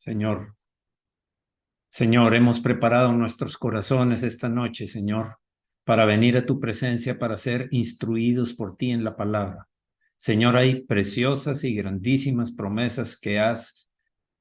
Señor, Señor, hemos preparado nuestros corazones esta noche, Señor, para venir a tu presencia, para ser instruidos por ti en la palabra. Señor, hay preciosas y grandísimas promesas que has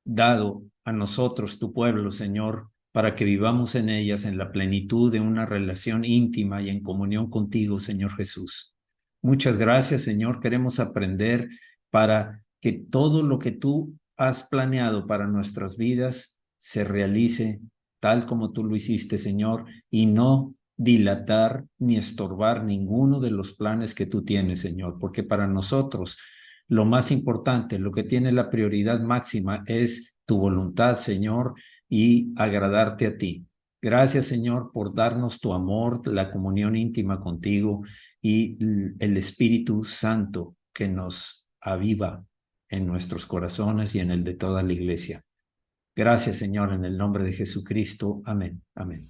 dado a nosotros, tu pueblo, Señor, para que vivamos en ellas en la plenitud de una relación íntima y en comunión contigo, Señor Jesús. Muchas gracias, Señor. Queremos aprender para que todo lo que tú has planeado para nuestras vidas se realice tal como tú lo hiciste, Señor, y no dilatar ni estorbar ninguno de los planes que tú tienes, Señor, porque para nosotros lo más importante, lo que tiene la prioridad máxima es tu voluntad, Señor, y agradarte a ti. Gracias, Señor, por darnos tu amor, la comunión íntima contigo y el Espíritu Santo que nos aviva en nuestros corazones y en el de toda la iglesia. Gracias, Señor, en el nombre de Jesucristo. Amén. Amén.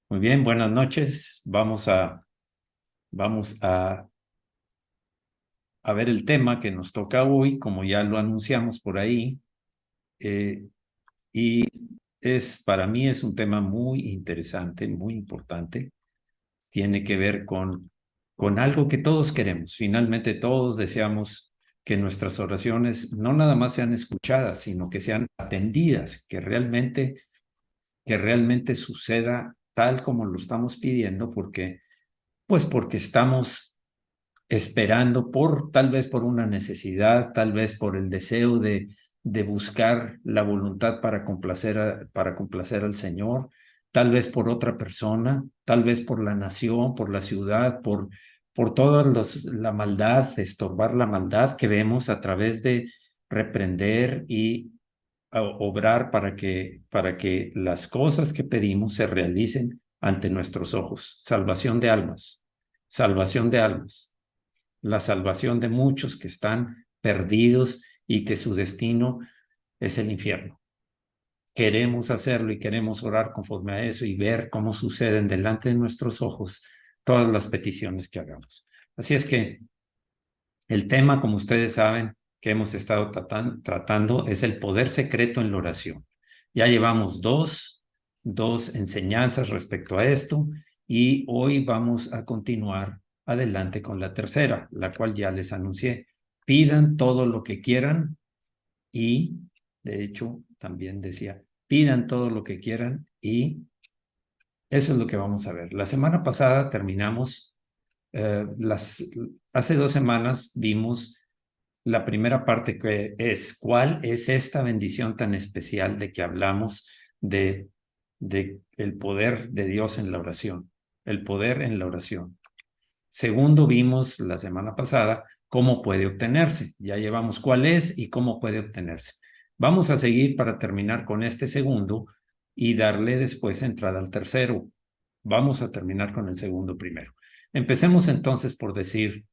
Muy bien, buenas noches. Vamos a ver el tema que nos toca hoy, como ya lo anunciamos por ahí, y para mí es un tema muy interesante, muy importante. Tiene que ver con algo que todos queremos. Finalmente todos deseamos que nuestras oraciones no nada más sean escuchadas, sino que sean atendidas, que realmente suceda tal como lo estamos pidiendo, porque estamos esperando tal vez por una necesidad, tal vez por el deseo de buscar la voluntad para complacer al Señor, tal vez por otra persona, tal vez por la nación, por la ciudad, por toda la maldad, estorbar la maldad que vemos a través de reprender y obrar para que las cosas que pedimos se realicen ante nuestros ojos. Salvación de almas, salvación de almas, la salvación de muchos que están perdidos y que su destino es el infierno. Queremos hacerlo y queremos orar conforme a eso y ver cómo suceden delante de nuestros ojos todas las peticiones que hagamos. Así es que el tema, como ustedes saben, que hemos estado tratando es el poder secreto en la oración. Ya llevamos dos enseñanzas respecto a esto y hoy vamos a continuar adelante con la tercera, la cual ya les anuncié. Pidan todo lo que quieran y, de hecho, también decía, pidan todo lo que quieran y eso es lo que vamos a ver. La semana pasada terminamos, hace 2 semanas vimos la primera parte, que es ¿cuál es esta bendición tan especial de que hablamos de el poder de Dios en la oración? El poder en la oración. Segundo, vimos la semana pasada cómo puede obtenerse. Ya llevamos cuál es y cómo puede obtenerse. Vamos a seguir para terminar con este segundo y darle después entrada al tercero. Vamos a terminar con el segundo primero. Empecemos entonces por decir,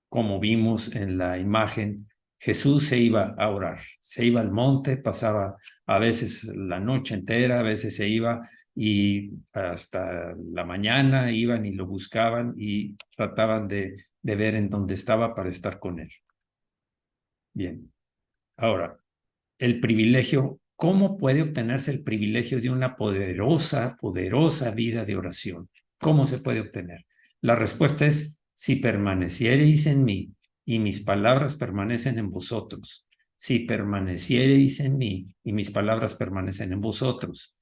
como vimos en la imagen, Jesús se iba a orar, se iba al monte, pasaba a veces la noche entera, a veces se iba y hasta la mañana iban y lo buscaban y trataban de ver en dónde estaba para estar con él. Bien, ahora, el privilegio, ¿cómo puede obtenerse el privilegio de una poderosa vida de oración? ¿Cómo se puede obtener? La respuesta es, si permaneciereis en mí y mis palabras permanecen en vosotros. Si permaneciereis en mí y mis palabras permanecen en vosotros.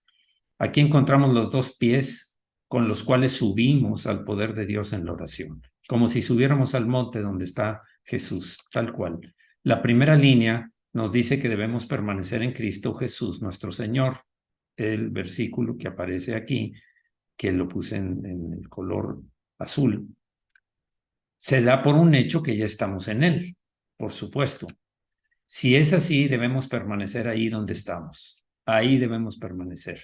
Aquí encontramos los dos pies con los cuales subimos al poder de Dios en la oración, como si subiéramos al monte donde está Jesús, tal cual. La primera línea nos dice que debemos permanecer en Cristo Jesús, nuestro Señor. El versículo que aparece aquí, que lo puse en el color azul, se da por un hecho que ya estamos en Él, por supuesto. Si es así, debemos permanecer ahí donde estamos. Ahí debemos permanecer.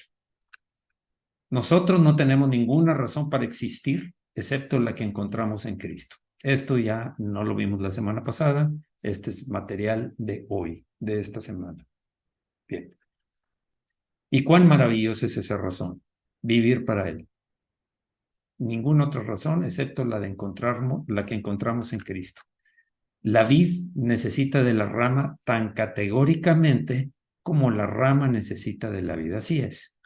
Nosotros no tenemos ninguna razón para existir, excepto la que encontramos en Cristo. Esto ya no lo vimos la semana pasada. Este es material de hoy, de esta semana. Bien. ¿Y cuán maravillosa es esa razón? Vivir para Él. Ninguna otra razón excepto la que encontramos en Cristo. La vid necesita de la rama tan categóricamente como la rama necesita de la vida. Así es,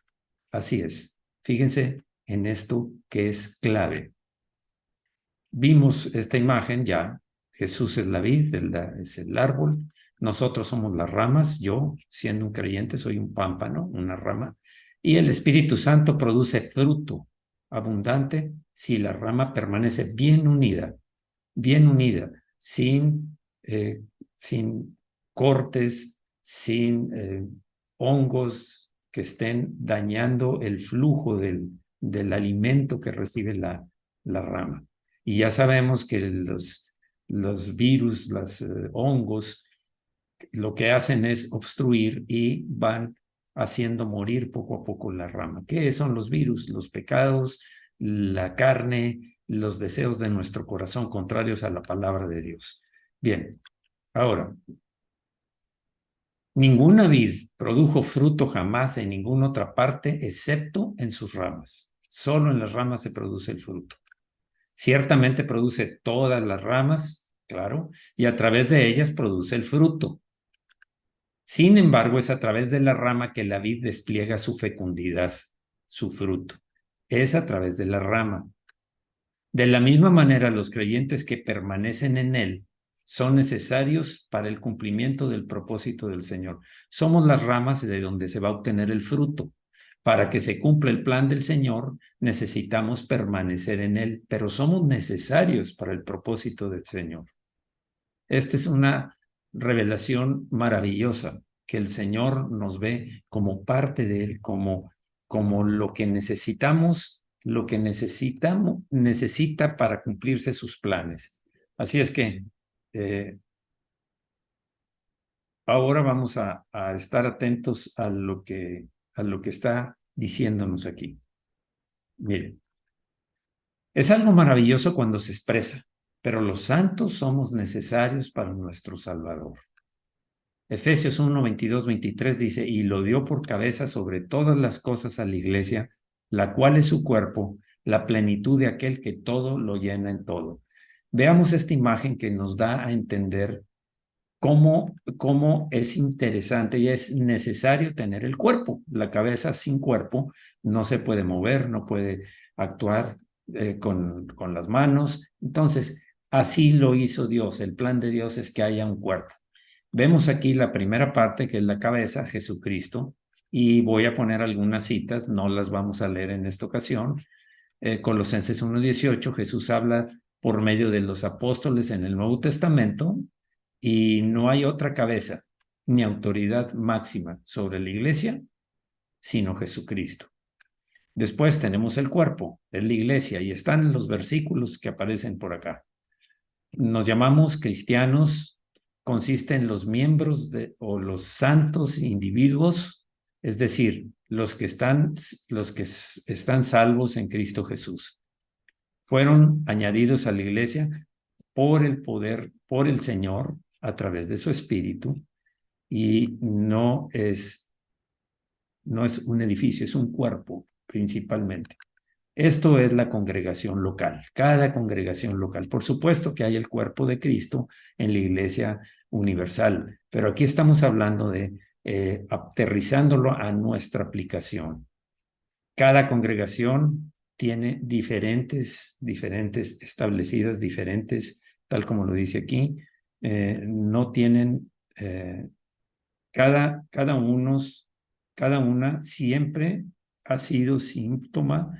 así es. Fíjense en esto que es clave. Vimos esta imagen ya. Jesús es la vid, es el árbol. Nosotros somos las ramas. Yo, siendo un creyente, soy un pámpano, una rama. Y el Espíritu Santo produce fruto abundante si la rama permanece bien unida, sin, sin cortes, sin hongos que estén dañando el flujo del alimento que recibe la rama. Y ya sabemos que los virus, los hongos, lo que hacen es obstruir y van haciendo morir poco a poco la rama. ¿Qué son los virus? Los pecados, la carne, los deseos de nuestro corazón contrarios a la palabra de Dios. Bien, ahora, ninguna vid produjo fruto jamás en ninguna otra parte excepto en sus ramas. Solo en las ramas se produce el fruto. Ciertamente produce todas las ramas, claro, y a través de ellas produce el fruto. Sin embargo, es a través de la rama que la vid despliega su fecundidad, su fruto. Es a través de la rama. De la misma manera, los creyentes que permanecen en él son necesarios para el cumplimiento del propósito del Señor. Somos las ramas de donde se va a obtener el fruto. Para que se cumpla el plan del Señor, necesitamos permanecer en él, pero somos necesarios para el propósito del Señor. Esta es una revelación maravillosa, que el Señor nos ve como parte de él, como lo que necesitamos, necesita para cumplirse sus planes. Así es que ahora vamos a estar atentos a lo que está diciéndonos aquí. Miren, es algo maravilloso cuando se expresa, pero los santos somos necesarios para nuestro Salvador. Efesios 1, 22, 23 dice, y lo dio por cabeza sobre todas las cosas a la iglesia, la cual es su cuerpo, la plenitud de aquel que todo lo llena en todo. Veamos esta imagen que nos da a entender cómo es interesante y es necesario tener el cuerpo. La cabeza sin cuerpo no se puede mover, no puede actuar con las manos. Entonces, así lo hizo Dios. El plan de Dios es que haya un cuerpo. Vemos aquí la primera parte, que es la cabeza, Jesucristo, y voy a poner algunas citas, no las vamos a leer en esta ocasión. Colosenses 1:18, Jesús habla por medio de los apóstoles en el Nuevo Testamento, y no hay otra cabeza ni autoridad máxima sobre la iglesia, sino Jesucristo. Después tenemos el cuerpo, es la iglesia, y están los versículos que aparecen por acá. Nos llamamos cristianos, consiste en los miembros o los santos individuos, es decir, los que están salvos en Cristo Jesús. Fueron añadidos a la iglesia por el poder, por el Señor, a través de su Espíritu, y no es un edificio, es un cuerpo principalmente. Esto es la congregación local, cada congregación local. Por supuesto que hay el cuerpo de Cristo en la iglesia universal, pero aquí estamos hablando de aterrizándolo a nuestra aplicación. Cada congregación tiene diferentes establecidas, diferentes, tal como lo dice aquí, no tienen, cada una siempre ha sido síntoma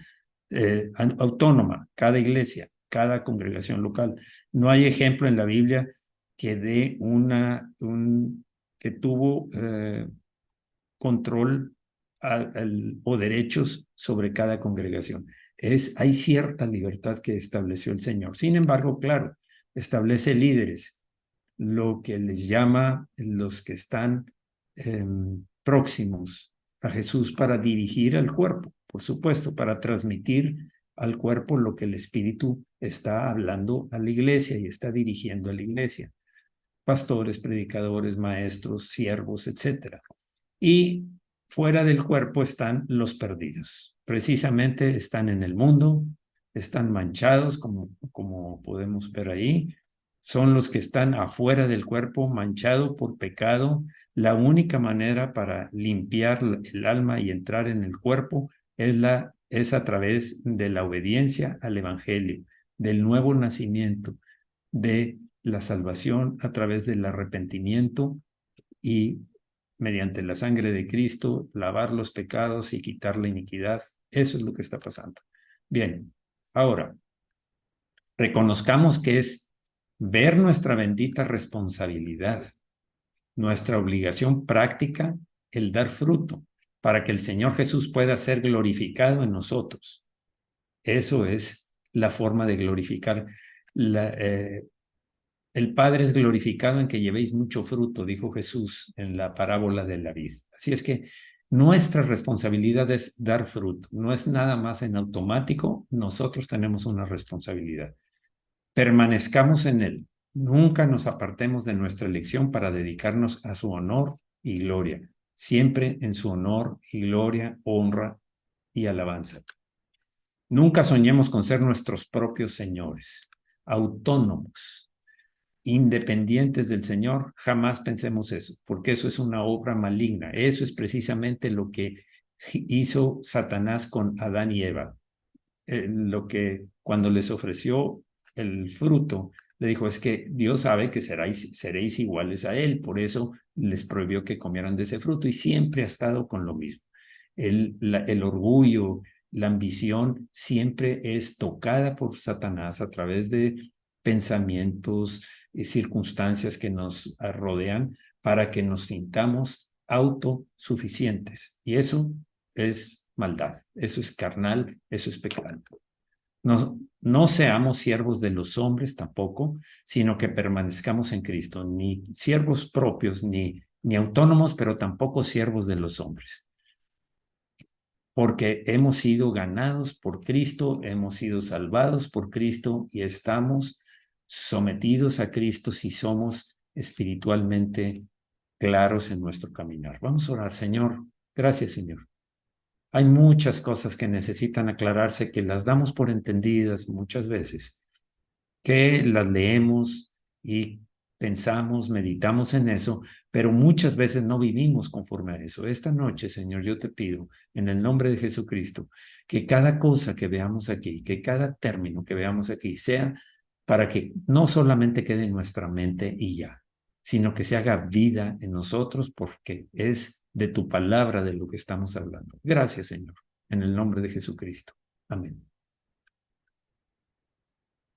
autónoma, cada iglesia, cada congregación local. No hay ejemplo en la Biblia que dé que tuvo control o derechos sobre cada congregación. Hay cierta libertad que estableció el Señor. Sin embargo, claro, establece líderes, lo que les llama los que están próximos a Jesús para dirigir al cuerpo, por supuesto, para transmitir al cuerpo lo que el Espíritu está hablando a la iglesia y está dirigiendo a la iglesia. Pastores, predicadores, maestros, siervos, etc. Y fuera del cuerpo están los perdidos. Precisamente están en el mundo, están manchados, como podemos ver ahí, son los que están afuera del cuerpo, manchado por pecado. La única manera para limpiar el alma y entrar en el cuerpo es a través de la obediencia al Evangelio, del nuevo nacimiento, de la salvación a través del arrepentimiento y mediante la sangre de Cristo, lavar los pecados y quitar la iniquidad. Eso es lo que está pasando. Bien, ahora, reconozcamos que es ver nuestra bendita responsabilidad, nuestra obligación práctica, el dar fruto, para que el Señor Jesús pueda ser glorificado en nosotros. Eso es la forma de glorificar. El Padre es glorificado en que llevéis mucho fruto, dijo Jesús en la parábola de la vid. Así es que nuestra responsabilidad es dar fruto. No es nada más en automático. Nosotros tenemos una responsabilidad. Permanezcamos en Él. Nunca nos apartemos de nuestra elección para dedicarnos a su honor y gloria. Siempre en su honor y gloria, honra y alabanza. Nunca soñemos con ser nuestros propios señores, autónomos, independientes del Señor. Jamás pensemos eso, porque eso es una obra maligna. Eso es precisamente lo que hizo Satanás con Adán y Eva. Lo que cuando les ofreció el fruto, le dijo, es que Dios sabe que seréis iguales a Él, por eso les prohibió que comieran de ese fruto, y siempre ha estado con lo mismo. El orgullo, la ambición siempre es tocada por Satanás a través de pensamientos y circunstancias que nos rodean para que nos sintamos autosuficientes. Y eso es maldad, eso es carnal, eso es pecado. No seamos siervos de los hombres tampoco, sino que permanezcamos en Cristo, ni siervos propios, ni autónomos, pero tampoco siervos de los hombres. Porque hemos sido ganados por Cristo, hemos sido salvados por Cristo y estamos sometidos a Cristo si somos espiritualmente claros en nuestro caminar. Vamos a orar, Señor. Gracias, Señor. Hay muchas cosas que necesitan aclararse, que las damos por entendidas muchas veces, que las leemos y pensamos, meditamos en eso, pero muchas veces no vivimos conforme a eso. Esta noche, Señor, yo te pido, en el nombre de Jesucristo, que cada cosa que veamos aquí, que cada término que veamos aquí sea para que no solamente quede en nuestra mente y ya, sino que se haga vida en nosotros, porque es de tu palabra de lo que estamos hablando. Gracias, Señor, en el nombre de Jesucristo. Amén.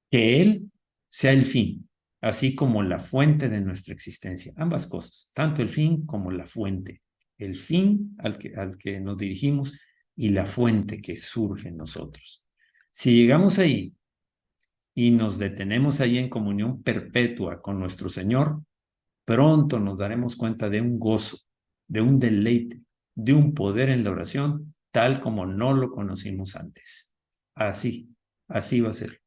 Que Él sea el fin, así como la fuente de nuestra existencia. Ambas cosas, tanto el fin como la fuente. El fin al que nos dirigimos y la fuente que surge en nosotros. Si llegamos ahí y nos detenemos ahí en comunión perpetua con nuestro Señor, pronto nos daremos cuenta de un gozo, de un deleite, de un poder en la oración, tal como no lo conocimos antes. Así va a ser.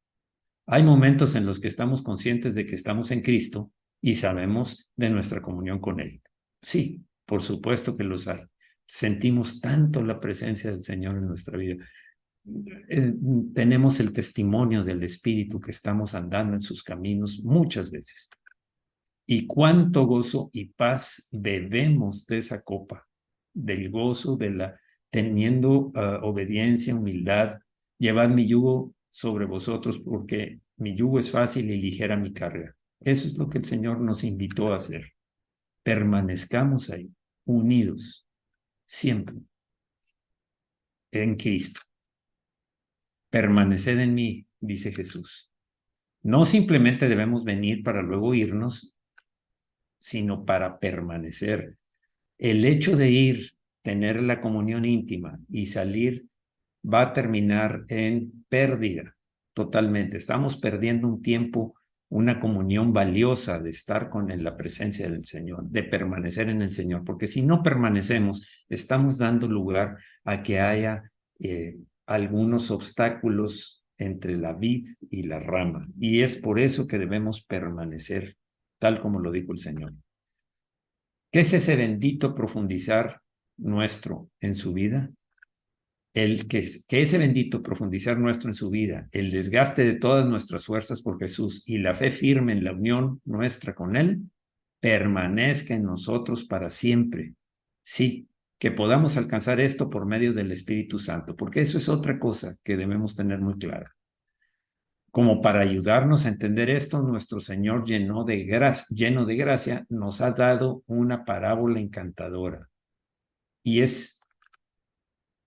Hay momentos en los que estamos conscientes de que estamos en Cristo y sabemos de nuestra comunión con Él. Sí, por supuesto que los hay. Sentimos tanto la presencia del Señor en nuestra vida. Tenemos el testimonio del Espíritu que estamos andando en sus caminos muchas veces. Y cuánto gozo y paz bebemos de esa copa, del gozo teniendo obediencia, humildad. Llevad mi yugo sobre vosotros, porque mi yugo es fácil y ligera mi carga. Eso es lo que el Señor nos invitó a hacer. Permanezcamos ahí, unidos, siempre, en Cristo. Permaneced en mí, dice Jesús. No simplemente debemos venir para luego irnos, sino para permanecer. El hecho de ir, tener la comunión íntima y salir va a terminar en pérdida totalmente. Estamos perdiendo un tiempo, una comunión valiosa de estar en la presencia del Señor, de permanecer en el Señor, porque si no permanecemos, estamos dando lugar a que haya algunos obstáculos entre la vid y la rama, y es por eso que debemos permanecer, tal como lo dijo el Señor. ¿Qué es ese bendito profundizar nuestro en su vida? que ese bendito profundizar nuestro en su vida, el desgaste de todas nuestras fuerzas por Jesús y la fe firme en la unión nuestra con Él, permanezca en nosotros para siempre. Sí, que podamos alcanzar esto por medio del Espíritu Santo, porque eso es otra cosa que debemos tener muy clara. Como para ayudarnos a entender esto, nuestro Señor lleno de gracia, nos ha dado una parábola encantadora. Y es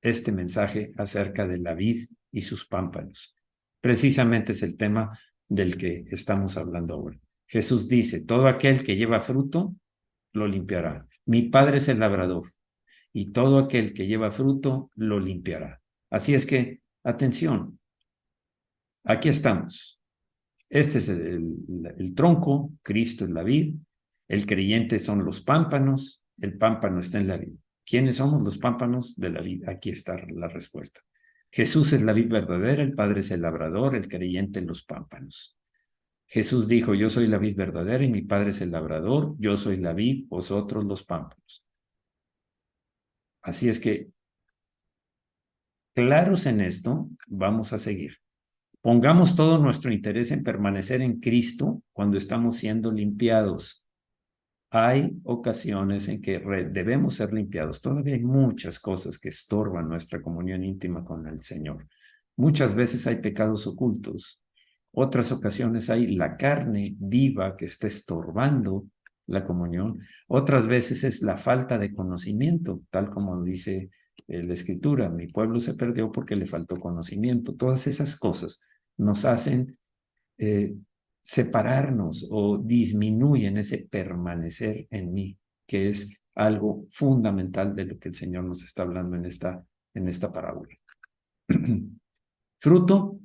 este mensaje acerca de la vid y sus pámpanos. Precisamente es el tema del que estamos hablando ahora. Jesús dice, todo aquel que lleva fruto, lo limpiará. Mi Padre es el labrador, y todo aquel que lleva fruto, lo limpiará. Así es que, atención, aquí estamos. Este es el tronco, Cristo es la vid, el creyente son los pámpanos, el pámpano está en la vid. ¿Quiénes somos los pámpanos de la vid? Aquí está la respuesta. Jesús es la vid verdadera, el Padre es el labrador, el creyente los pámpanos. Jesús dijo, yo soy la vid verdadera y mi Padre es el labrador, yo soy la vid, vosotros los pámpanos. Así es que, claros en esto, vamos a seguir. Pongamos todo nuestro interés en permanecer en Cristo cuando estamos siendo limpiados. Hay ocasiones en que debemos ser limpiados. Todavía hay muchas cosas que estorban nuestra comunión íntima con el Señor. Muchas veces hay pecados ocultos. Otras ocasiones hay la carne viva que está estorbando la comunión. Otras veces es la falta de conocimiento, tal como dice la Escritura. Mi pueblo se perdió porque le faltó conocimiento. Todas esas cosas nos hacen separarnos o disminuyen ese permanecer en mí, que es algo fundamental de lo que el Señor nos está hablando en esta parábola. Fruto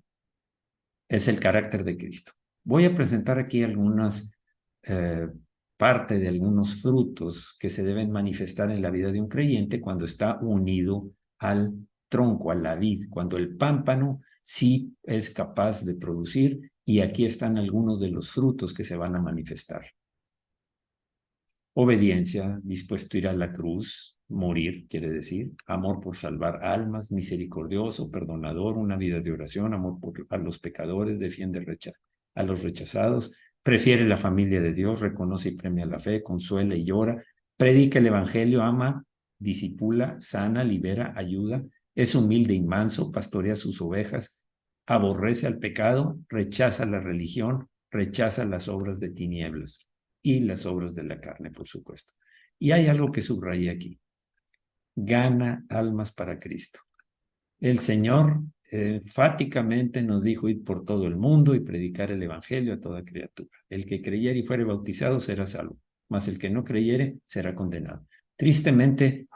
es el carácter de Cristo. Voy a presentar aquí algunas parte de algunos frutos que se deben manifestar en la vida de un creyente cuando está unido al tronco, a la vid, cuando el pámpano sí es capaz de producir, y aquí están algunos de los frutos que se van a manifestar. Obediencia, dispuesto a ir a la cruz, morir, quiere decir, amor por salvar almas, misericordioso, perdonador, una vida de oración, amor a los pecadores, defiende a los rechazados, prefiere la familia de Dios, reconoce y premia la fe, consuela y llora, predica el evangelio, ama, disipula, sana, libera, ayuda, es humilde y manso, pastorea sus ovejas, aborrece al pecado, rechaza la religión, rechaza las obras de tinieblas y las obras de la carne, por supuesto. Y hay algo que subrayé aquí. Gana almas para Cristo. El Señor enfáticamente nos dijo ir por todo el mundo y predicar el evangelio a toda criatura. El que creyere y fuere bautizado será salvo, mas el que no creyere será condenado. Tristemente,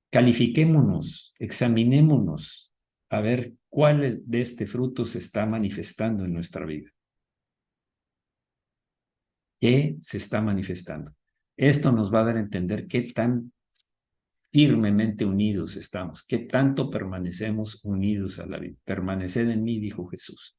califiquémonos, examinémonos a ver cuál de este fruto se está manifestando en nuestra vida. ¿Qué se está manifestando? Esto nos va a dar a entender qué tan firmemente unidos estamos, qué tanto permanecemos unidos a la vida. Permaneced en mí, dijo Jesús.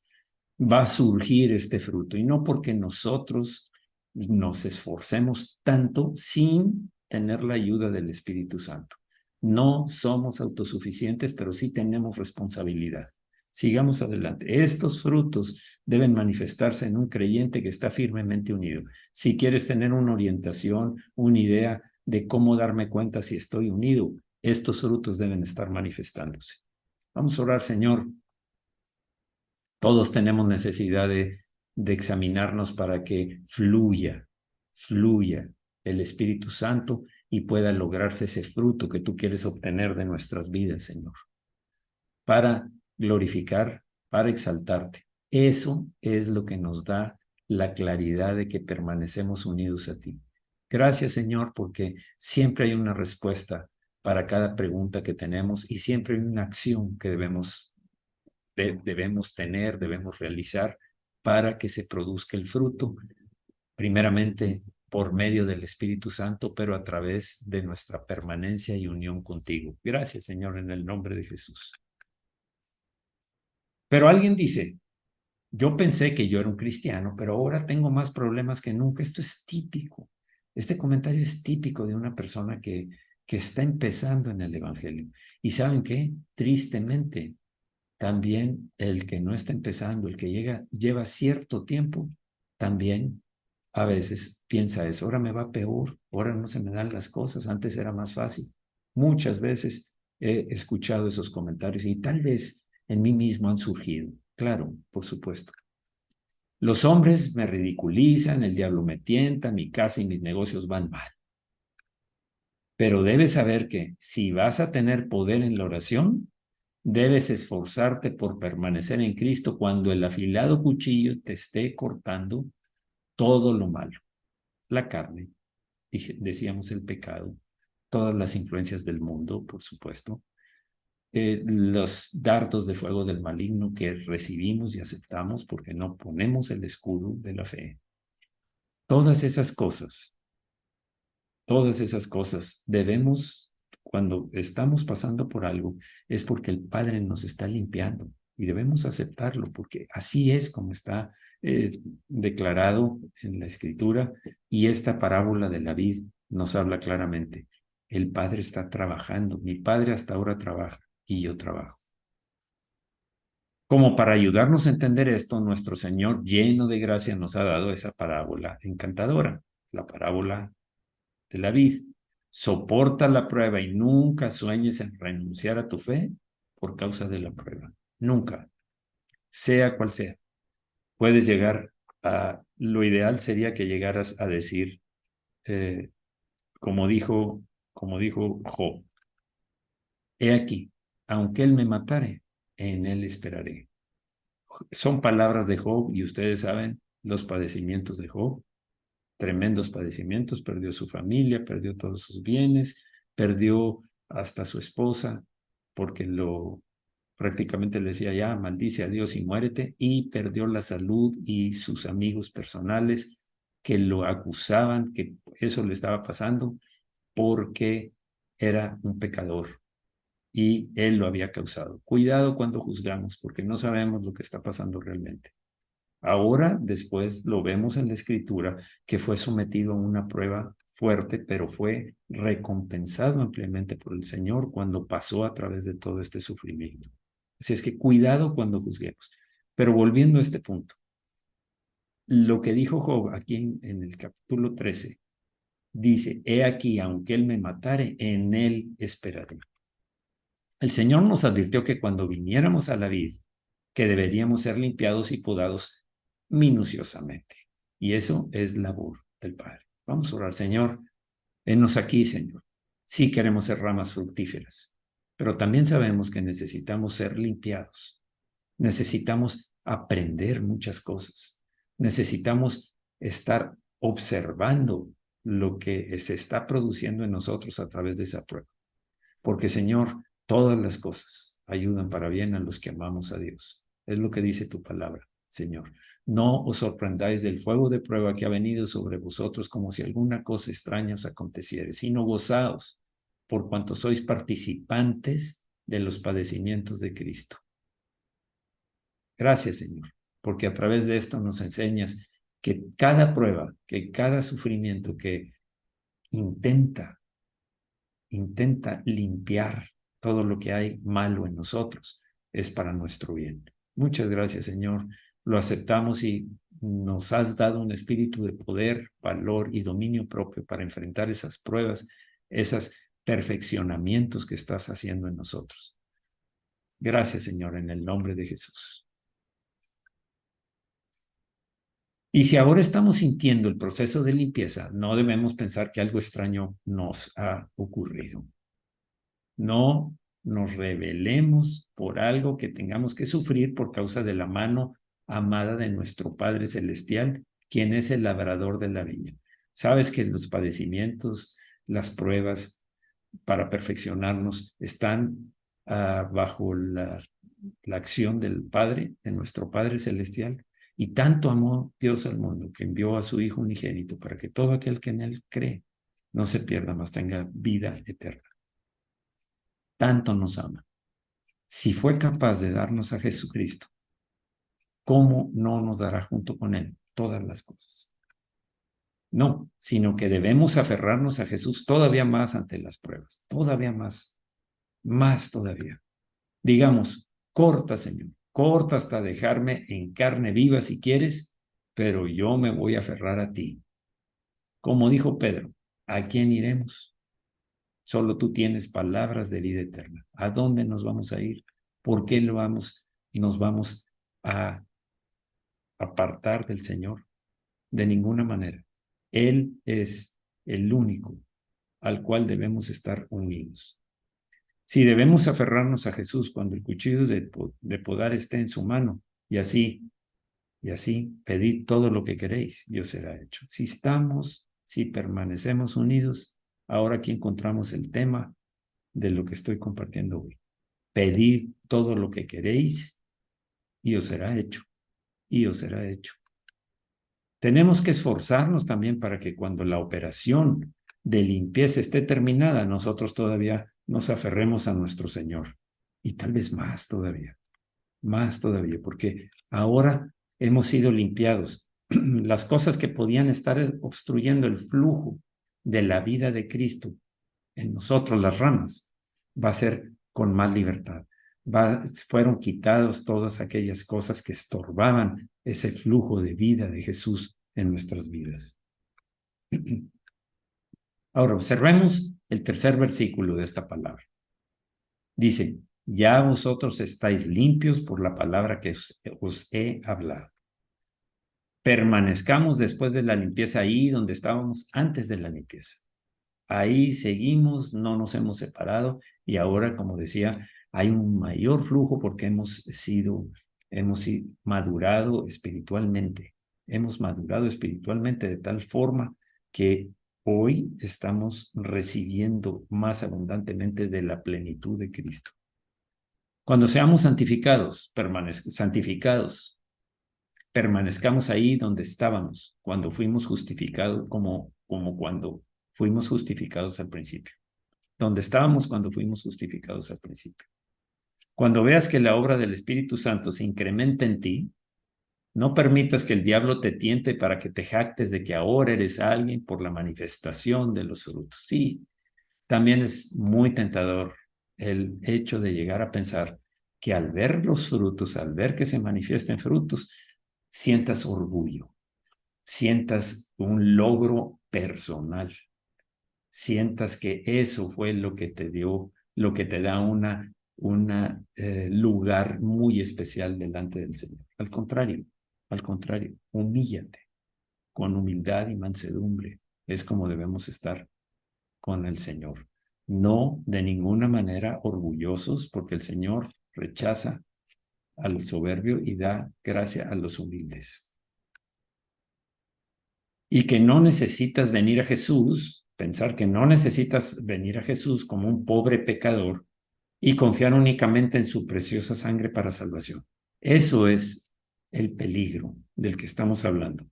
Va a surgir este fruto, y no porque nosotros nos esforcemos tanto sin tener la ayuda del Espíritu Santo. No somos autosuficientes, pero sí tenemos responsabilidad. Sigamos adelante. Estos frutos deben manifestarse en un creyente que está firmemente unido. Si quieres tener una orientación, una idea de cómo darme cuenta si estoy unido, estos frutos deben estar manifestándose. Vamos a orar, Señor. Todos tenemos necesidad de examinarnos para que fluya el Espíritu Santo y pueda lograrse ese fruto que tú quieres obtener de nuestras vidas, Señor, para glorificar, para exaltarte. Eso es lo que nos da la claridad de que permanecemos unidos a ti. Gracias, Señor, porque siempre hay una respuesta para cada pregunta que tenemos y siempre hay una acción que debemos tener, debemos realizar para que se produzca el fruto, primeramente por medio del Espíritu Santo, pero a través de nuestra permanencia y unión contigo. Gracias, Señor, en el nombre de Jesús. Pero alguien dice, yo pensé que yo era un cristiano, pero ahora tengo más problemas que nunca. Esto es típico. Este comentario es típico de una persona que que está empezando en el Evangelio. ¿Y saben qué? Tristemente, también el que no está empezando, el que lleva cierto tiempo, también a veces piensa eso, ahora me va peor, ahora no se me dan las cosas, antes era más fácil. Muchas veces he escuchado esos comentarios y tal vez en mí mismo han surgido. Claro, por supuesto. Los hombres me ridiculizan, el diablo me tienta, mi casa y mis negocios van mal. Pero debes saber que si vas a tener poder en la oración, debes esforzarte por permanecer en Cristo cuando el afilado cuchillo te esté cortando todo lo malo. La carne, decíamos el pecado, todas las influencias del mundo, por supuesto, los dardos de fuego del maligno que recibimos y aceptamos porque no ponemos el escudo de la fe. Todas esas cosas debemos, cuando estamos pasando por algo, es porque el Padre nos está limpiando y debemos aceptarlo porque así es como está declarado en la Escritura, y esta parábola de la vid nos habla claramente. El Padre está trabajando, mi Padre hasta ahora trabaja y yo trabajo. Como para ayudarnos a entender esto, nuestro Señor, lleno de gracia, nos ha dado esa parábola encantadora, la parábola de la vid. Soporta la prueba y nunca sueñes en renunciar a tu fe por causa de la prueba. Nunca, sea cual sea. Puedes llegar lo ideal sería que llegaras a decir, eh, como dijo, como dijo Job, he aquí, aunque él me matare, en él esperaré. Son palabras de Job y ustedes saben los padecimientos de Job, tremendos padecimientos, perdió su familia, perdió todos sus bienes, perdió hasta su esposa, porque prácticamente le decía ya, maldice a Dios y muérete, y perdió la salud y sus amigos personales que lo acusaban que eso le estaba pasando porque era un pecador y él lo había causado. Cuidado cuando juzgamos, porque no sabemos lo que está pasando realmente. Ahora, después lo vemos en la Escritura, que fue sometido a una prueba fuerte, pero fue recompensado ampliamente por el Señor cuando pasó a través de todo este sufrimiento. Así es que cuidado cuando juzguemos. Pero volviendo a este punto, lo que dijo Job aquí en el capítulo 13, dice, he aquí, aunque él me matare, en él esperaré. El Señor nos advirtió que cuando viniéramos a la vid, que deberíamos ser limpiados y podados minuciosamente. Y eso es labor del Padre. Vamos a orar, Señor. Venos aquí, Señor. Sí queremos ser ramas fructíferas, pero también sabemos que necesitamos ser limpiados. Necesitamos aprender muchas cosas. Necesitamos estar observando lo que se está produciendo en nosotros a través de esa prueba. Porque, Señor, todas las cosas ayudan para bien a los que amamos a Dios. Es lo que dice tu palabra, Señor. No os sorprendáis del fuego de prueba que ha venido sobre vosotros como si alguna cosa extraña os aconteciere, sino gozaos por cuanto sois participantes de los padecimientos de Cristo. Gracias, Señor, porque a través de esto nos enseñas que cada prueba, que cada sufrimiento que intenta limpiar todo lo que hay malo en nosotros, es para nuestro bien. Muchas gracias, Señor. Lo aceptamos y nos has dado un espíritu de poder, valor y dominio propio para enfrentar esas pruebas, esos perfeccionamientos que estás haciendo en nosotros. Gracias, Señor, en el nombre de Jesús. Y si ahora estamos sintiendo el proceso de limpieza, no debemos pensar que algo extraño nos ha ocurrido. No nos rebelemos por algo que tengamos que sufrir por causa de la mano amada de nuestro Padre Celestial, quien es el labrador de la viña. Sabes que los padecimientos, las pruebas para perfeccionarnos están bajo la acción del Padre, de nuestro Padre Celestial. Y tanto amó Dios al mundo que envió a su Hijo unigénito para que todo aquel que en él cree no se pierda, mas tenga vida eterna. Tanto nos ama. Si fue capaz de darnos a Jesucristo, ¿cómo no nos dará junto con él todas las cosas? No, sino que debemos aferrarnos a Jesús todavía más ante las pruebas, todavía más todavía. Digamos, corta, Señor, corta hasta dejarme en carne viva si quieres, pero yo me voy a aferrar a ti. Como dijo Pedro, ¿a quién iremos? Solo tú tienes palabras de vida eterna. ¿A dónde nos vamos a ir? ¿Por qué nos vamos a apartar del Señor? De ninguna manera. Él es el único al cual debemos estar unidos. Si debemos aferrarnos a Jesús cuando el cuchillo de podar esté en su mano, y así, pedid todo lo que queréis, y os será hecho. Si permanecemos unidos, ahora aquí encontramos el tema de lo que estoy compartiendo hoy. Pedid todo lo que queréis, y os será hecho, y os será hecho. Tenemos que esforzarnos también para que cuando la operación de limpieza esté terminada, nosotros todavía nos aferremos a nuestro Señor. Y tal vez más todavía, porque ahora hemos sido limpiados. Las cosas que podían estar obstruyendo el flujo de la vida de Cristo en nosotros, las ramas, va a ser con más libertad. Fueron quitadas todas aquellas cosas que estorbaban ese flujo de vida de Jesús en nuestras vidas. Ahora observemos el tercer versículo de esta palabra. Dice, ya vosotros estáis limpios por la palabra que os he hablado. Permanezcamos después de la limpieza ahí donde estábamos antes de la limpieza. Ahí seguimos, no nos hemos separado y ahora, como decía, hay un mayor flujo porque hemos madurado espiritualmente. Hemos madurado espiritualmente de tal forma que hoy estamos recibiendo más abundantemente de la plenitud de Cristo. Cuando seamos santificados, permanezcamos ahí donde estábamos, cuando fuimos justificados, como cuando fuimos justificados al principio. Donde estábamos cuando fuimos justificados al principio. Cuando veas que la obra del Espíritu Santo se incrementa en ti, no permitas que el diablo te tiente para que te jactes de que ahora eres alguien por la manifestación de los frutos. Sí, también es muy tentador el hecho de llegar a pensar que al ver los frutos, al ver que se manifiesten frutos, sientas orgullo, sientas un logro personal, sientas que eso fue lo que te dio, lo que te da un lugar muy especial delante del Señor. Al contrario, humíllate con humildad y mansedumbre. Es como debemos estar con el Señor. No de ninguna manera orgullosos, porque el Señor rechaza al soberbio y da gracia a los humildes. Y que no necesitas venir a Jesús, pensar que no necesitas venir a Jesús como un pobre pecador y confiar únicamente en su preciosa sangre para salvación. Eso es el peligro del que estamos hablando.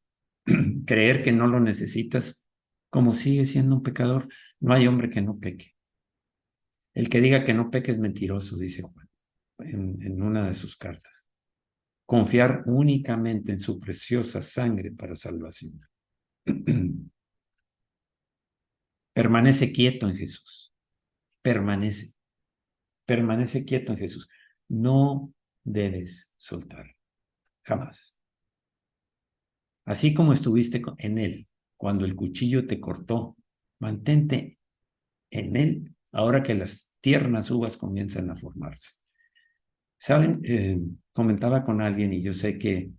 Creer que no lo necesitas, como sigue siendo un pecador. No hay hombre que no peque. El que diga que no peque es mentiroso, dice Juan en una de sus cartas. Confiar únicamente en su preciosa sangre para salvación. Permanece quieto en Jesús. Permanece quieto en Jesús. No debes soltar, jamás. Así como estuviste en Él cuando el cuchillo te cortó, mantente en Él ahora que las tiernas uvas comienzan a formarse. ¿Saben? Comentaba con alguien y yo sé que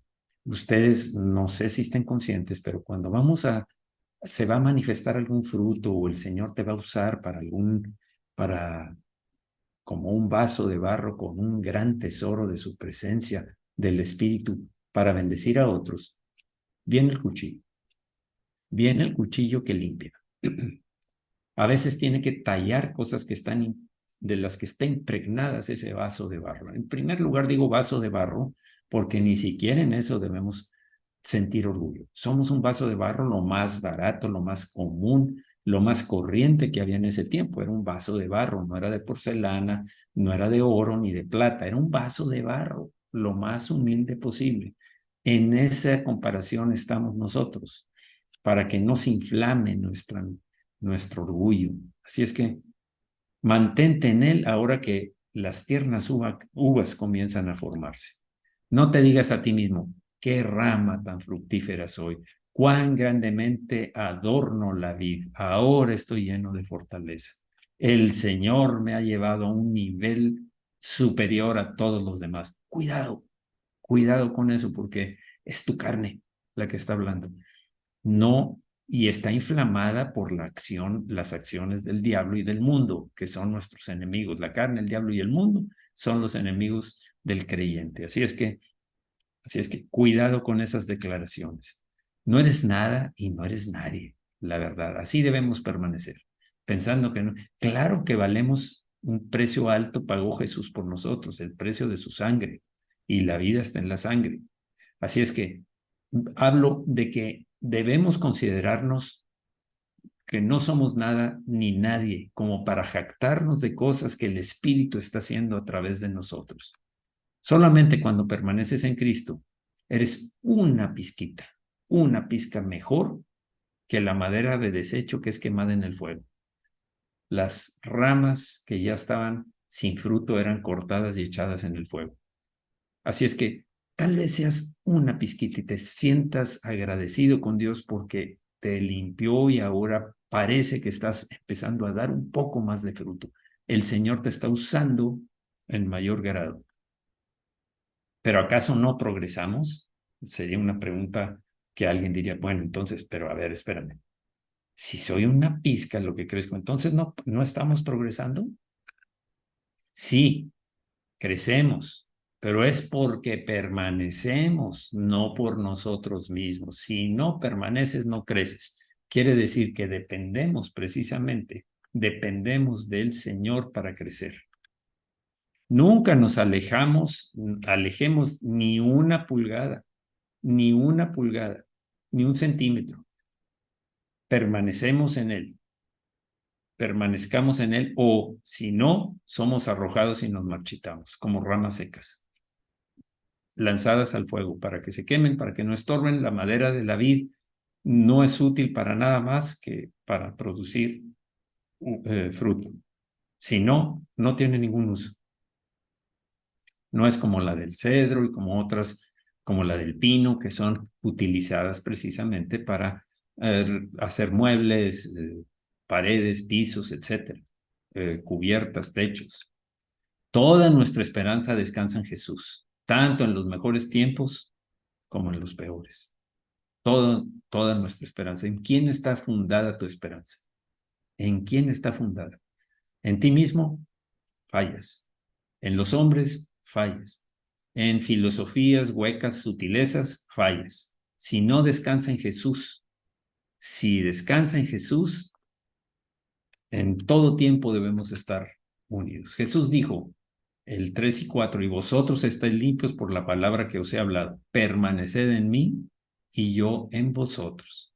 ustedes no sé si estén conscientes, pero cuando se va a manifestar algún fruto o el Señor te va a usar como un vaso de barro con un gran tesoro de su presencia, del Espíritu, para bendecir a otros, viene el cuchillo que limpia. A veces tiene que tallar cosas de las que está impregnadas ese vaso de barro. En primer lugar digo vaso de barro porque ni siquiera en eso debemos sentir orgullo. Somos un vaso de barro lo más barato, lo más común, lo más corriente que había en ese tiempo. Era un vaso de barro, no era de porcelana, no era de oro ni de plata, era un vaso de barro, lo más humilde posible. En esa comparación estamos nosotros. para que no se inflame nuestro orgullo. Así es que mantente en él ahora que las tiernas uvas comienzan a formarse. No te digas a ti mismo, qué rama tan fructífera soy, cuán grandemente adorno la vid, ahora estoy lleno de fortaleza. El Señor me ha llevado a un nivel superior a todos los demás. Cuidado, cuidado con eso porque es tu carne la que está hablando. No, y está inflamada por las acciones del diablo y del mundo, que son nuestros enemigos. La carne, el diablo y el mundo son los enemigos del creyente. Así es que cuidado con esas declaraciones. No eres nada y no eres nadie, la verdad. Así debemos permanecer, pensando que no. Claro que valemos un precio alto, pagó Jesús por nosotros, el precio de su sangre, y la vida está en la sangre. Así es que hablo de que debemos considerarnos que no somos nada ni nadie como para jactarnos de cosas que el Espíritu está haciendo a través de nosotros. Solamente cuando permaneces en Cristo, eres una pizca mejor que la madera de desecho que es quemada en el fuego. Las ramas que ya estaban sin fruto eran cortadas y echadas en el fuego. Así es que tal vez seas una pizquita y te sientas agradecido con Dios porque te limpió y ahora parece que estás empezando a dar un poco más de fruto. El Señor te está usando en mayor grado. ¿Pero acaso no progresamos? Sería una pregunta que alguien diría, bueno, entonces, pero a ver, espérame. Si soy una pizca lo que crezco, entonces no estamos progresando. Sí, crecemos, pero es porque permanecemos, no por nosotros mismos. Si no permaneces, no creces. Quiere decir que dependemos del Señor para crecer. Nunca nos alejemos ni una pulgada, ni un centímetro. Permanecemos en Él, permanezcamos en Él, o si no, somos arrojados y nos marchitamos como ramas secas, lanzadas al fuego para que se quemen, para que no estorben. La madera de la vid no es útil para nada más que para producir fruto. Si no, no tiene ningún uso. No es como la del cedro y como otras, como la del pino, que son utilizadas precisamente para hacer muebles, paredes, pisos, etcétera, cubiertas, techos. Toda nuestra esperanza descansa en Jesús, tanto en los mejores tiempos como en los peores. Toda nuestra esperanza. ¿En quién está fundada tu esperanza? ¿En quién está fundada? En ti mismo, fallas. En los hombres, fallas. En filosofías huecas, sutilezas, fallas. Si no descansa en Jesús, si descansa en Jesús, en todo tiempo debemos estar unidos. Jesús dijo, el 3 y 4, y vosotros estáis limpios por la palabra que os he hablado. Permaneced en mí y yo en vosotros.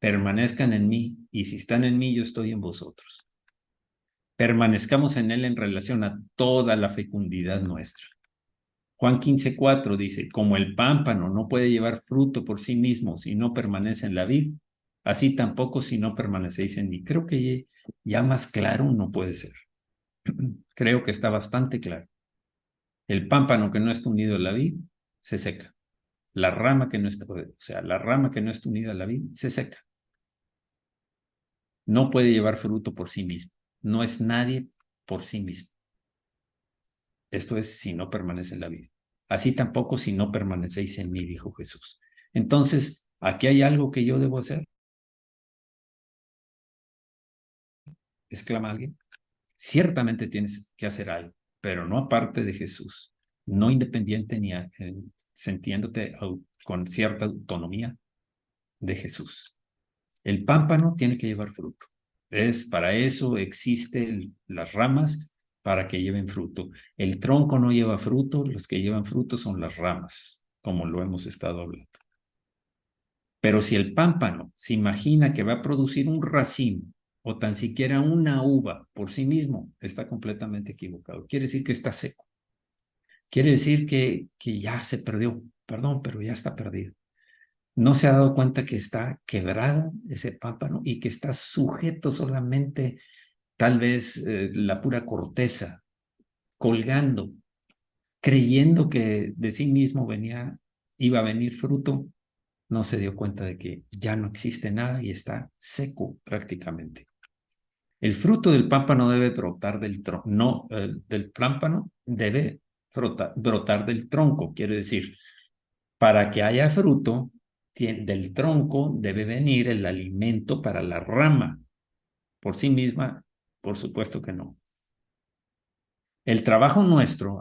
Permanezcan en mí, y si están en mí, yo estoy en vosotros. Permanezcamos en él en relación a toda la fecundidad nuestra. Juan 15:4 dice, como el pámpano no puede llevar fruto por sí mismo si no permanece en la vid, así tampoco si no permanecéis en mí. Creo que ya más claro no puede ser. Creo que está bastante claro. El pámpano que no está unido a la vid se seca. La rama que no está, la rama que no está unida a la vid se seca. No puede llevar fruto por sí mismo. No es nadie por sí mismo. Esto es si no permanece en la vida. Así tampoco si no permanecéis en mí, dijo Jesús. Entonces, aquí hay algo que yo debo hacer. Exclama alguien. Ciertamente tienes que hacer algo, pero no aparte de Jesús. No independiente ni sintiéndote con cierta autonomía de Jesús. El pámpano tiene que llevar fruto. Para eso existen las ramas, para que lleven fruto. El tronco no lleva fruto, los que llevan fruto son las ramas, como lo hemos estado hablando. Pero si el pámpano se imagina que va a producir un racimo o tan siquiera una uva por sí mismo, está completamente equivocado. Quiere decir que está seco. Quiere decir que ya se perdió. Perdón, pero ya está perdido. No se ha dado cuenta que está quebrado ese pámpano y que está sujeto solamente, tal vez, la pura corteza, colgando, creyendo que de sí mismo iba a venir fruto. No se dio cuenta de que ya no existe nada y está seco prácticamente. El fruto del pámpano debe brotar del tronco, no, del pámpano debe brotar del tronco, quiere decir, para que haya fruto del tronco debe venir el alimento para la rama. Por sí misma, por supuesto que no. El trabajo nuestro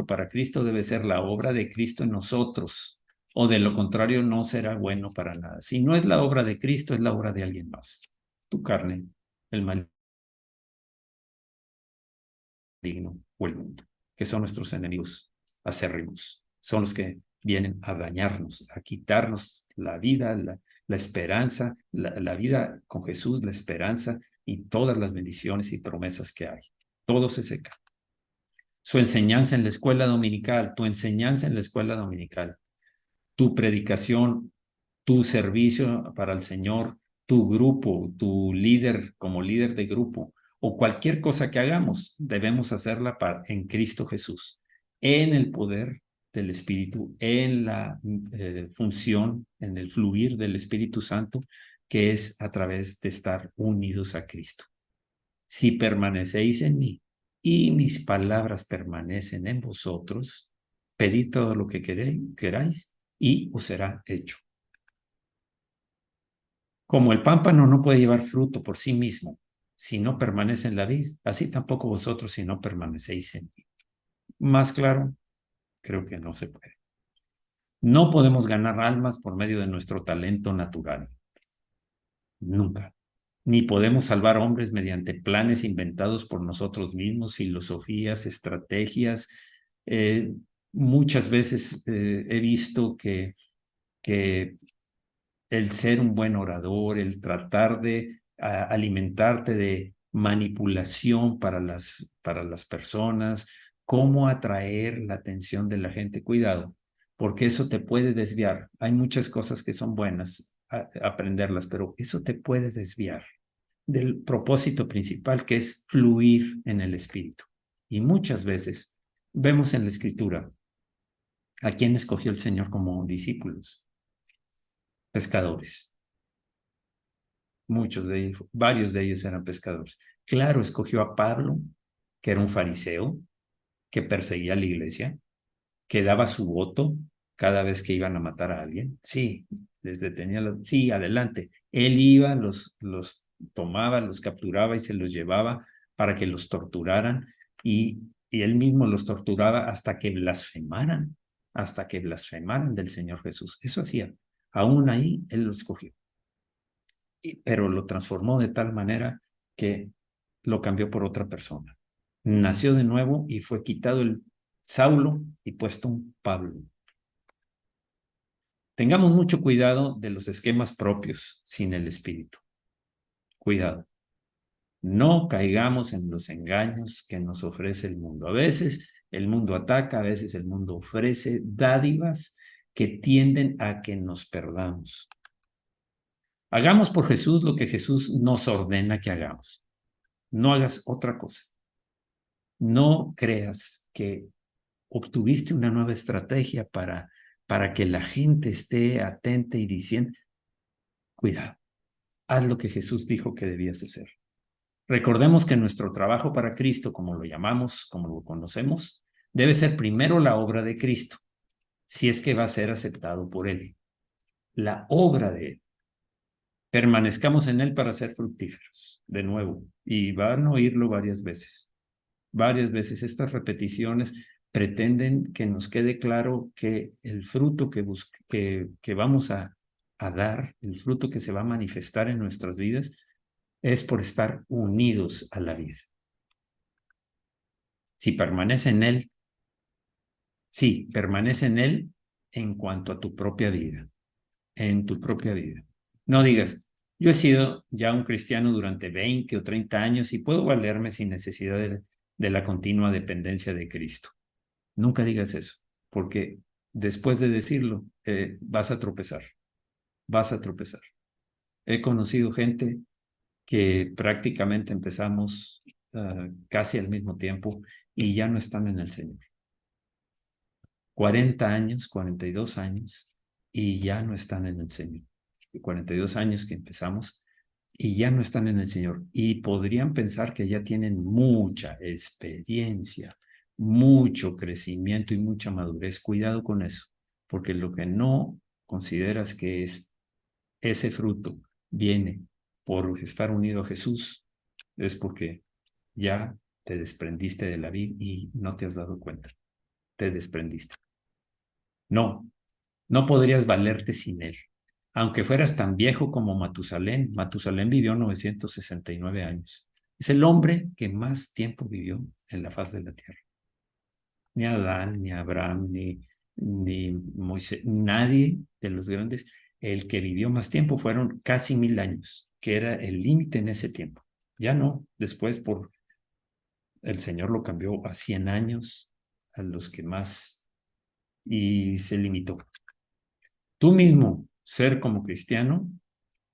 para Cristo debe ser la obra de Cristo en nosotros, o de lo contrario no será bueno para nada. Si no es la obra de Cristo, es la obra de alguien más. Tu carne, el maligno o el mundo, que son nuestros enemigos acérrimos. Son los que vienen a dañarnos, a quitarnos la vida, la esperanza, la vida con Jesús, la esperanza y todas las bendiciones y promesas que hay. Todo se seca. Su enseñanza en la escuela dominical, tu enseñanza en la escuela dominical, tu predicación, tu servicio para el Señor, tu grupo, tu líder como líder de grupo, o cualquier cosa que hagamos, debemos hacerla en Cristo Jesús, en el poder del Espíritu, en la función, en el fluir del Espíritu Santo, que es a través de estar unidos a Cristo. Si permanecéis en mí y mis palabras permanecen en vosotros, pedid todo lo que queráis y os será hecho. Como el pámpano no puede llevar fruto por sí mismo si no permanece en la vid, así tampoco vosotros si no permanecéis en mí. Más claro, creo que no se puede. No podemos ganar almas por medio de nuestro talento natural. Nunca. Ni podemos salvar hombres mediante planes inventados por nosotros mismos, filosofías, estrategias. Eh, Muchas veces he visto que el ser un buen orador, el tratar de alimentarte de manipulación para las personas, cómo atraer la atención de la gente. Cuidado, porque eso te puede desviar. Hay muchas cosas que son buenas aprenderlas, pero eso te puede desviar del propósito principal, que es fluir en el Espíritu. Y muchas veces vemos en la Escritura a quién escogió el Señor como discípulos: pescadores. Muchos de ellos, varios de ellos eran pescadores. Claro, escogió a Pablo, que era un fariseo, que perseguía a la iglesia, que daba su voto cada vez que iban a matar a alguien. Sí, les detenía. Sí, adelante. Él iba, los tomaba, los capturaba y se los llevaba para que los torturaran, y él mismo los torturaba hasta que blasfemaran del Señor Jesús. Eso hacía. Aún ahí él lo escogió, pero lo transformó de tal manera que lo cambió por otra persona. Nació de nuevo y fue quitado el Saulo y puesto un Pablo. Tengamos mucho cuidado de los esquemas propios sin el Espíritu. Cuidado. No caigamos en los engaños que nos ofrece el mundo. A veces el mundo ataca, a veces el mundo ofrece dádivas que tienden a que nos perdamos. Hagamos por Jesús lo que Jesús nos ordena que hagamos. No hagas otra cosa. No creas que obtuviste una nueva estrategia para que la gente esté atenta y diciendo: cuidado, haz lo que Jesús dijo que debías hacer. Recordemos que nuestro trabajo para Cristo, como lo llamamos, como lo conocemos, debe ser primero la obra de Cristo, si es que va a ser aceptado por Él. La obra de Él. Permanezcamos en Él para ser fructíferos, de nuevo, y van a oírlo varias veces. Varias veces estas repeticiones pretenden que nos quede claro que el fruto que vamos a dar, el fruto que se va a manifestar en nuestras vidas, es por estar unidos a la vid. Si permanece en Él, sí, permanece en Él en cuanto a tu propia vida, en tu propia vida. No digas: yo he sido ya un cristiano durante 20 o 30 años y puedo valerme sin necesidad de la continua dependencia de Cristo. Nunca digas eso, porque después de decirlo, vas a tropezar, vas a tropezar. He conocido gente que prácticamente empezamos casi al mismo tiempo y ya no están en el Señor. 40 años, 42 años y ya no están en el Señor. 42 años que empezamos y ya no están en el Señor. Y podrían pensar que ya tienen mucha experiencia, mucho crecimiento y mucha madurez. Cuidado con eso, porque lo que no consideras que es ese fruto viene por estar unido a Jesús, es porque ya te desprendiste de la vida y no te has dado cuenta. Te desprendiste. No, no podrías valerte sin él. Aunque fueras tan viejo como Matusalén, Matusalén vivió 969 años. Es el hombre que más tiempo vivió en la faz de la tierra. Ni Adán, ni Abraham, ni Moisés, nadie de los grandes. El que vivió más tiempo fueron casi 1000 años, que era el límite en ese tiempo. Ya no, después el Señor lo cambió a 100 años, a los que más, y se limitó. Tú mismo ser como cristiano,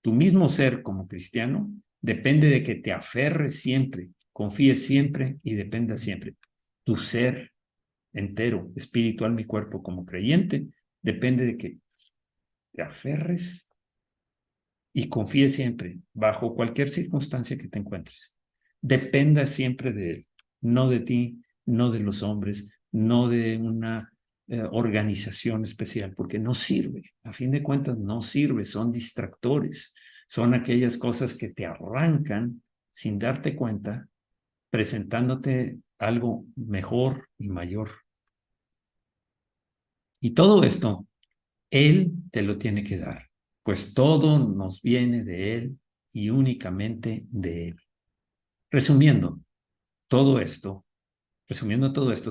tu mismo ser como cristiano, depende de que te aferres siempre, confíes siempre y dependas siempre. Tu ser entero, espiritual, mi cuerpo como creyente, depende de que te aferres y confíes siempre, bajo cualquier circunstancia que te encuentres. Dependa siempre de Él, no de ti, no de los hombres, no de una organización especial, porque no sirve, a fin de cuentas no sirve, son distractores, son aquellas cosas que te arrancan sin darte cuenta, presentándote algo mejor y mayor. Y todo esto, Él te lo tiene que dar, pues todo nos viene de Él y únicamente de Él. Resumiendo todo esto,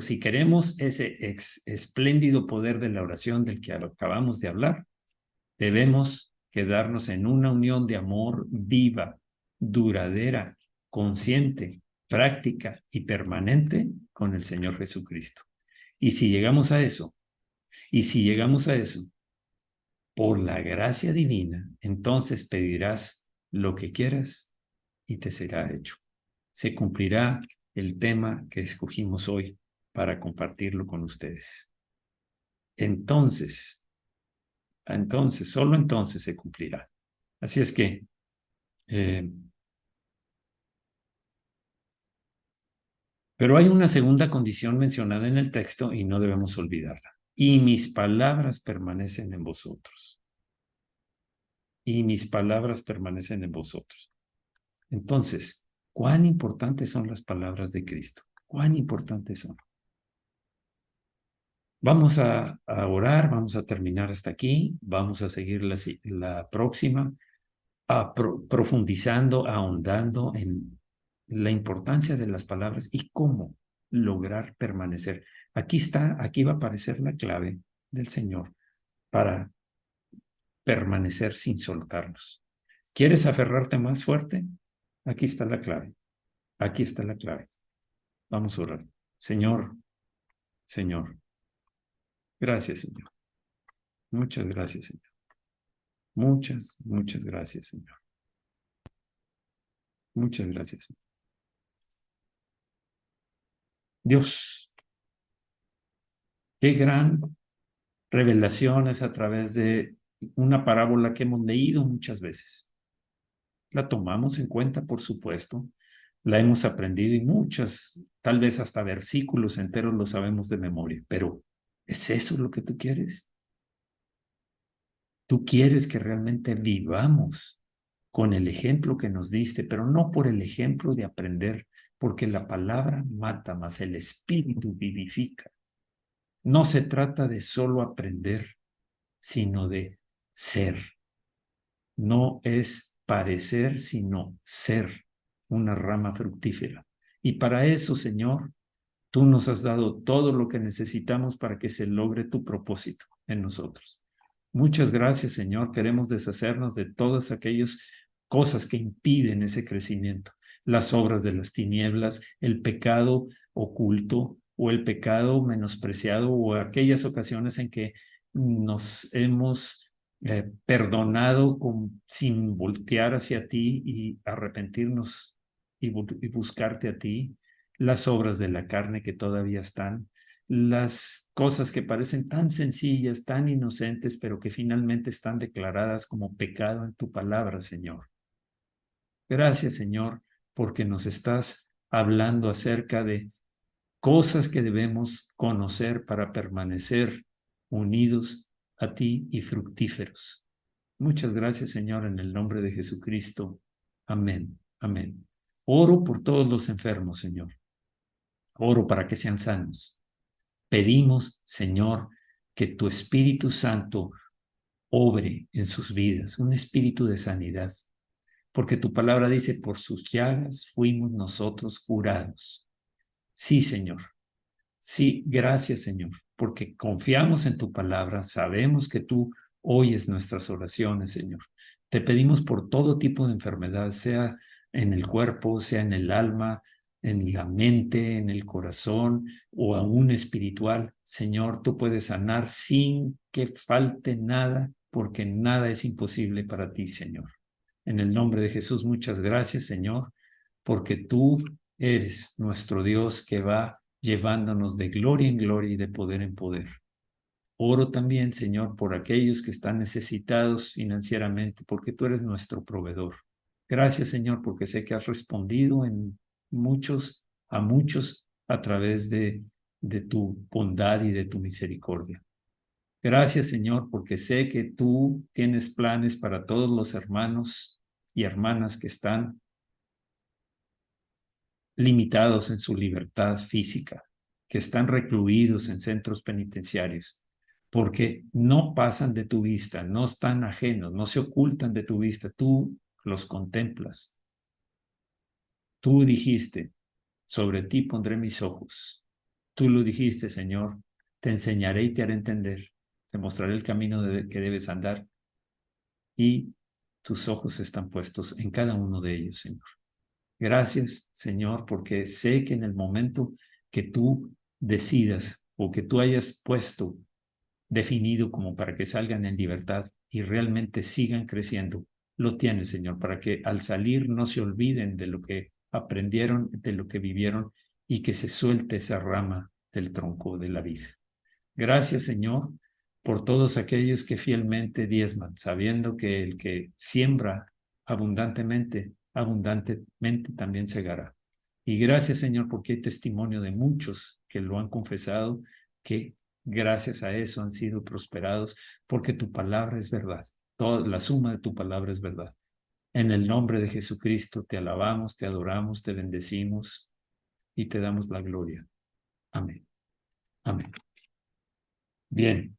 si queremos ese espléndido poder de la oración del que acabamos de hablar, debemos quedarnos en una unión de amor viva, duradera, consciente, práctica y permanente con el Señor Jesucristo. Y si llegamos a eso, por la gracia divina, entonces pedirás lo que quieras y te será hecho. Se cumplirá el tema que escogimos hoy para compartirlo con ustedes. Entonces, solo entonces se cumplirá. Así es que, pero hay una segunda condición mencionada en el texto y no debemos olvidarla. Y mis palabras permanecen en vosotros. Y mis palabras permanecen en vosotros. Entonces, ¿cuán importantes son las palabras de Cristo? ¿Cuán importantes son? Vamos a orar, vamos a terminar hasta aquí, vamos a seguir la próxima, profundizando, ahondando en la importancia de las palabras y cómo lograr permanecer. Aquí va a aparecer la clave del Señor para permanecer sin soltarnos. ¿Quieres aferrarte más fuerte? Aquí está la clave. Aquí está la clave. Vamos a orar. Señor, Señor, gracias, Señor. Muchas gracias, Señor. Muchas, muchas gracias, Señor. Muchas gracias, Señor. Dios, qué gran revelación es a través de una parábola que hemos leído muchas veces. La tomamos en cuenta, por supuesto, la hemos aprendido y muchas, tal vez hasta versículos enteros lo sabemos de memoria, pero ¿es eso lo que tú quieres? Tú quieres que realmente vivamos con el ejemplo que nos diste, pero no por el ejemplo de aprender, porque la palabra mata, mas el espíritu vivifica. No se trata de solo aprender, sino de ser. No es parecer, sino ser una rama fructífera. Y para eso, Señor, tú nos has dado todo lo que necesitamos para que se logre tu propósito en nosotros. Muchas gracias, Señor. Queremos deshacernos de todas aquellas cosas que impiden ese crecimiento, las obras de las tinieblas, el pecado oculto o el pecado menospreciado o aquellas ocasiones en que nos hemos perdonado sin voltear hacia ti y arrepentirnos y buscarte a ti, las obras de la carne que todavía están, las cosas que parecen tan sencillas, tan inocentes, pero que finalmente están declaradas como pecado en tu palabra, Señor. Gracias, Señor, porque nos estás hablando acerca de cosas que debemos conocer para permanecer unidos a ti y fructíferos. Muchas gracias, Señor, en el nombre de Jesucristo. Amén. Amén. Oro por todos los enfermos, Señor. Oro para que sean sanos. Pedimos, Señor, que tu Espíritu Santo obre en sus vidas, un espíritu de sanidad, porque tu palabra dice, por sus llagas fuimos nosotros curados. Sí, Señor. Sí, gracias, Señor, porque confiamos en tu palabra, sabemos que tú oyes nuestras oraciones, Señor. Te pedimos por todo tipo de enfermedad, sea en el cuerpo, sea en el alma, en la mente, en el corazón o aún espiritual. Señor, tú puedes sanar sin que falte nada, porque nada es imposible para ti, Señor. En el nombre de Jesús, muchas gracias, Señor, porque tú eres nuestro Dios que va llevándonos de gloria en gloria y de poder en poder. Oro también, Señor, por aquellos que están necesitados financieramente, porque tú eres nuestro proveedor. Gracias, Señor, porque sé que has respondido a muchos a través de tu bondad y de tu misericordia. Gracias, Señor, porque sé que tú tienes planes para todos los hermanos y hermanas que están limitados en su libertad física, que están recluidos en centros penitenciarios, porque no pasan de tu vista, no están ajenos, no se ocultan de tu vista, tú los contemplas. Tú dijiste, sobre ti pondré mis ojos. Tú lo dijiste, Señor, te enseñaré y te haré entender, te mostraré el camino que debes andar y tus ojos están puestos en cada uno de ellos, Señor. Gracias, Señor, porque sé que en el momento que tú decidas o que tú hayas puesto definido como para que salgan en libertad y realmente sigan creciendo, lo tienes, Señor, para que al salir no se olviden de lo que aprendieron, de lo que vivieron y que se suelte esa rama del tronco de la vid. Gracias, Señor, por todos aquellos que fielmente diezman, sabiendo que el que siembra abundantemente, abundantemente también segará. Y gracias, Señor, porque hay testimonio de muchos que lo han confesado, que gracias a eso han sido prosperados, porque tu palabra es verdad. Toda la suma de tu palabra es verdad. En el nombre de Jesucristo te alabamos, te adoramos, te bendecimos y te damos la gloria. Amén. Amén. Bien.